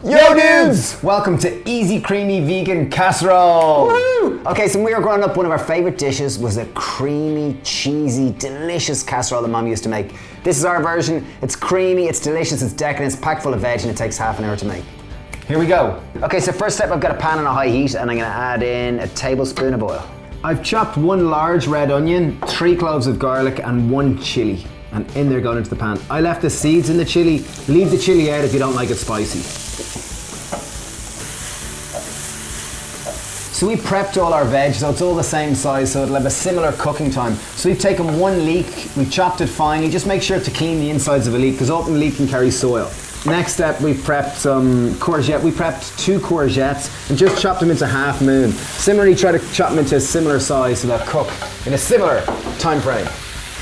Yo dudes! Welcome to easy creamy vegan casserole! Woo! Okay, so when we were growing up, one of our favorite dishes was a creamy, cheesy, delicious casserole that Mom used to make. This is our version. It's creamy, it's delicious, it's decadent, it's packed full of veg, and it takes half an hour to make. Here we go. Okay, so first step, I've got a pan on a high heat, and I'm gonna add in a tablespoon of oil. I've chopped 1 large red onion, 3 cloves of garlic, and 1 chilli. And in there going into the pan. I left the seeds in the chilli. Leave the chilli out if you don't like it spicy. So we prepped all our veg, so it's all the same size, so it'll have a similar cooking time. So we've taken 1 leek, we've chopped it finely. Just make sure to clean the insides of a leek, because often leek can carry soil. Next step, we prepped some courgette. We prepped 2 courgettes and just chopped them into half moon. Similarly, try to chop them into a similar size so they'll cook in a similar time frame.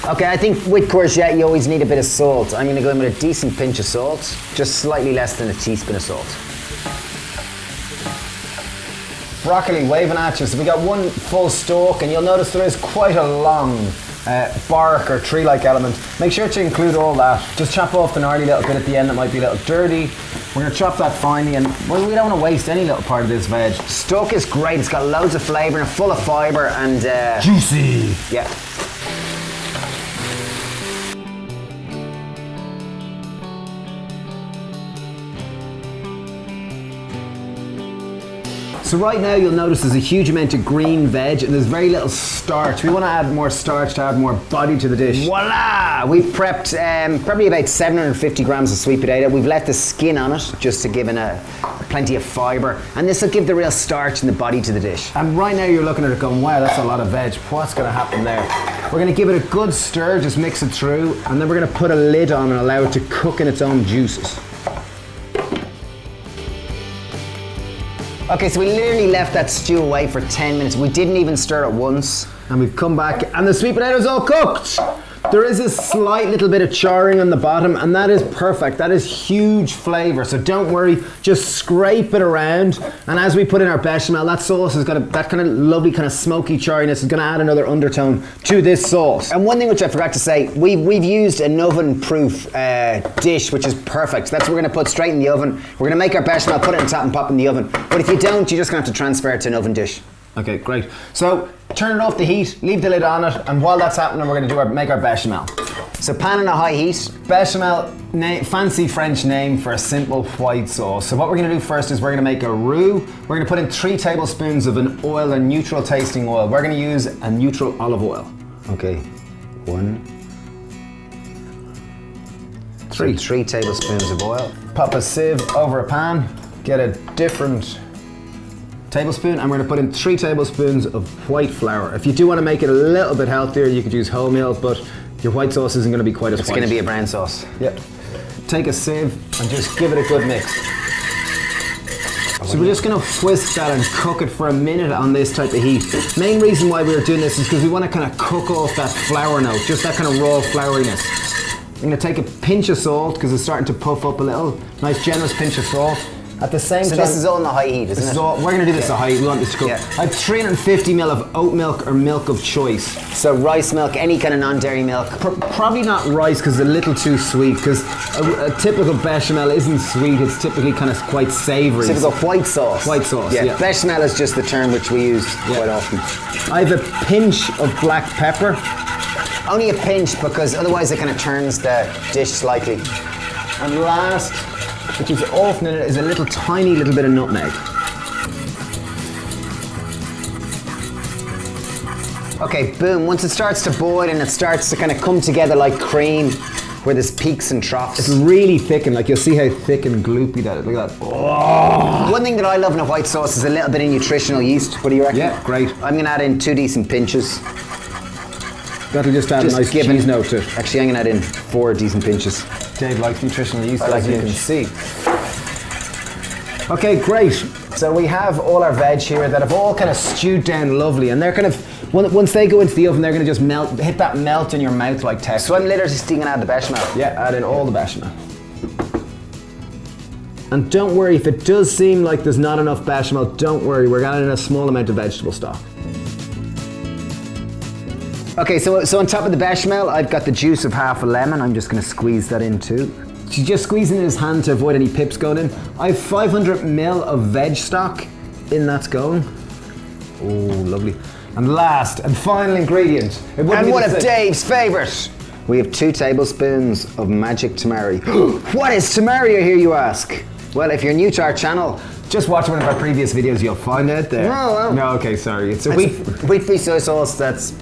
Okay, I think with courgette you always need a bit of salt. I'm gonna go in with a decent pinch of salt, just slightly less than a teaspoon of salt. Broccoli, waving at you. So we got 1 full stalk, and you'll notice there is quite a long bark or tree-like element. Make sure to include all that. Just chop off the gnarly little bit at the end that might be a little dirty. We're gonna chop that finely, and well, we don't wanna waste any little part of this veg. Stalk is great, it's got loads of flavor and full of fiber and juicy. Yeah. So right now you'll notice there's a huge amount of green veg and there's very little starch. We want to add more starch to add more body to the dish. Voila! We've prepped probably about 750 grams of sweet potato. We've left the skin on it just to give it plenty of fibre, and this will give the real starch and the body to the dish. And right now you're looking at it going, wow, that's a lot of veg. What's going to happen there? We're going to give it a good stir, just mix it through, and then we're going to put a lid on and allow it to cook in its own juices. Okay, so we literally left that stew away for 10 minutes. We didn't even stir it once. And we've come back and the sweet potato's all cooked. There is a slight little bit of charring on the bottom, and that is perfect. That is huge flavor, so don't worry, just scrape it around. And as we put in our bechamel, that sauce is gonna, that kind of lovely kind of smoky charriness is gonna add another undertone to this sauce. And one thing which I forgot to say, we've used an oven-proof dish, which is perfect. That's what we're gonna put straight in the oven. We're gonna make our bechamel, put it in top and pop in the oven. But if you don't, you're just gonna have to transfer it to an oven dish. Okay, great. So turn it off the heat, leave the lid on it, and while that's happening, we're going to make our bechamel. So pan on a high heat. Bechamel, fancy French name for a simple white sauce. So what we're going to do first is we're going to make a roux. We're going to put in 3 tablespoons of an oil, a neutral tasting oil. We're going to use a neutral olive oil. Okay, 1, 3. 3 tablespoons of oil. Pop a sieve over a pan, get a different tablespoon, and we're going to put in 3 tablespoons of white flour. If you do want to make it a little bit healthier, you could use wholemeal, but your white sauce isn't going to be quite as white. It's going to be a brown sauce. Yep. Take a sieve and just give it a good mix. So we're just going to whisk that and cook it for a minute on this type of heat. Main reason why we're doing this is because we want to kind of cook off that flour note, just that kind of raw flouriness. I'm going to take a pinch of salt because it's starting to puff up a little. Nice generous pinch of salt. At the same time, this is all in the high heat, isn't it? We're going to do this at high heat. We want this to cook. Yeah. I have 350 ml of oat milk or milk of choice. So rice milk, any kind of non-dairy milk. Probably not rice because it's a little too sweet, because a typical bechamel isn't sweet. It's typically kind of quite savoury. Typical white sauce. White sauce, yeah. Bechamel is just the term which we use quite often. I have a pinch of black pepper. Only a pinch, because otherwise it kind of turns the dish slightly. And last, which is often in it, is a little tiny little bit of nutmeg. Okay, boom. Once it starts to boil and it starts to kind of come together like cream, where there's peaks and troughs. It's really thickened, like you'll see how thick and gloopy that is. Look at that. Oh. One thing that I love in a white sauce is a little bit of nutritional yeast. What do you reckon? Yeah, great. I'm going to add in 2 decent pinches. That'll just add a nice cheese note to it. Actually, I'm going to add in 4 decent pinches. Dave likes nutritional yeast, as you can see. Okay, great. So we have all our veg here that have all kind of stewed down lovely, and they're kind of, once they go into the oven, they're going to just melt, hit that melt in your mouth like texture. So I'm literally just going to add the bechamel. Yeah, add in all the bechamel. And don't worry, if it does seem like there's not enough bechamel, don't worry, we're adding in a small amount of vegetable stock. Okay, so on top of the bechamel, I've got the juice of half a lemon. I'm just going to squeeze that in too. She's just squeezing in his hand to avoid any pips going in. I have 500 ml of veg stock in that's going. Oh, lovely. And last and final ingredient. And one of Dave's favourite. We have 2 tablespoons of magic tamari. What is tamari, I hear you ask? Well, if you're new to our channel, just watch one of our previous videos, you'll find it there. No, okay, sorry. It's a wheat-free soy sauce that's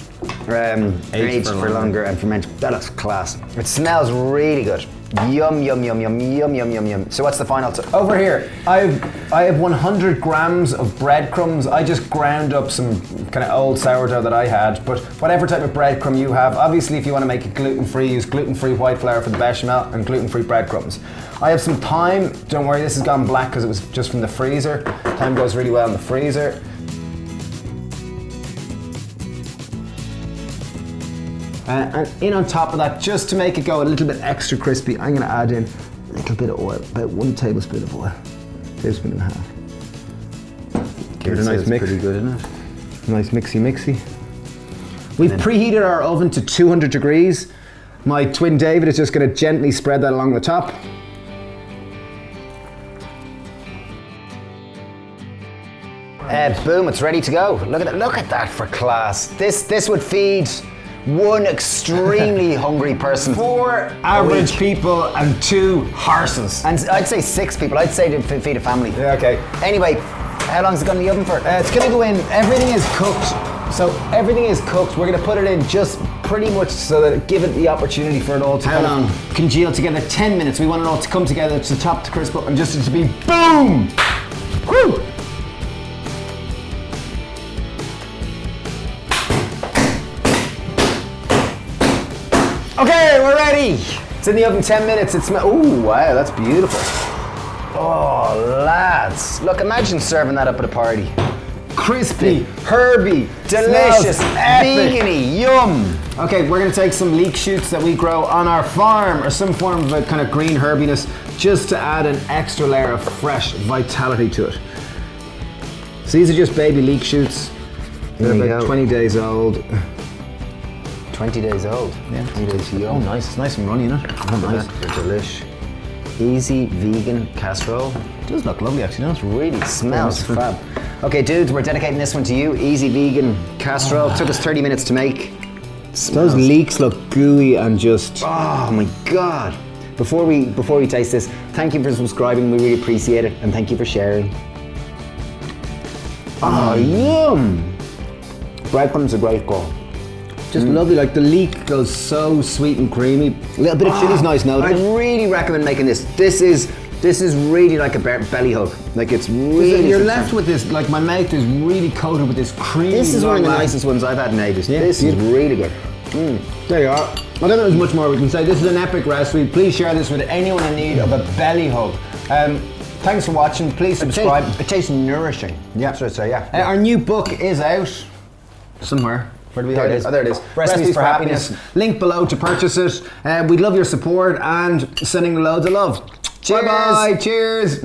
aged for longer and fermented. That looks class. It smells really good. Yum, yum, yum, yum, yum, yum, yum, yum. So what's the final? Over here, I have 100 grams of breadcrumbs. I just ground up some kind of old sourdough that I had, but whatever type of breadcrumb you have, obviously if you want to make it gluten-free, use gluten-free white flour for the bechamel and gluten-free breadcrumbs. I have some thyme. Don't worry, this has gone black because it was just from the freezer. Thyme goes really well in the freezer. And in on top of that, just to make it go a little bit extra crispy, I'm going to add in a little bit of oil, about 1 tablespoon of oil, tablespoon and a half. Give it a nice mix. Pretty good, isn't it? Nice mixy. We've preheated our oven to 200 degrees. My twin David is just going to gently spread that along the top. Boom, it's ready to go. Look at that for class. This would feed one extremely hungry person. 4 average people and 2 horses. And I'd say 6 people. I'd say to feed a family. Yeah, okay. Anyway, how long is it going in the oven for? It's going to go in, everything is cooked. So everything is cooked. We're going to put it in just pretty much so that give it the opportunity for it all to congeal together. 10 minutes. We want it all to come together to top to crisp up and just to be boom! Woo! Okay, we're ready. It's in the oven 10 minutes. Ooh, wow, that's beautiful. Oh, lads. Look, imagine serving that up at a party. Crispy, herby, delicious, vegan-y, yum. Okay, we're gonna take some leek shoots that we grow on our farm or some form of a kind of green herbiness just to add an extra layer of fresh vitality to it. So these are just baby leek shoots. They're about 20 days old. 20 days old. Yeah. 20 days young. Oh, nice. It's nice and runny, isn't it? Oh, nice. They're delish. Easy vegan casserole. It does look lovely, actually. It really smells fab. Okay, dudes, we're dedicating this one to you. Easy vegan casserole. Took us 30 minutes to make. Those leeks look gooey and just. Oh my God. Before we taste this, thank you for subscribing. We really appreciate it, and thank you for sharing. Oh, yum! Breadcrumbs are great call. Just lovely, like the leek goes so sweet and creamy. A little bit of chili's nice now. I really recommend making this. This is really like a belly hug. Like it's really. You're left with this, like my mouth is really coated with this creamy. This is one of the nicest ones I've had in ages. Yeah, this is really good. There you are. I don't know there's much more we can say. This is an epic recipe. Please share this with anyone in need of a belly hug. Thanks for watching. Please subscribe. It tastes nourishing. Yeah, that's what I'd say, yeah. Our new book is out somewhere. Where do we have it? Oh, there it is. Recipes for Happiness. Link below to purchase it. We'd love your support and sending loads of love. Cheers. Bye-bye. Cheers.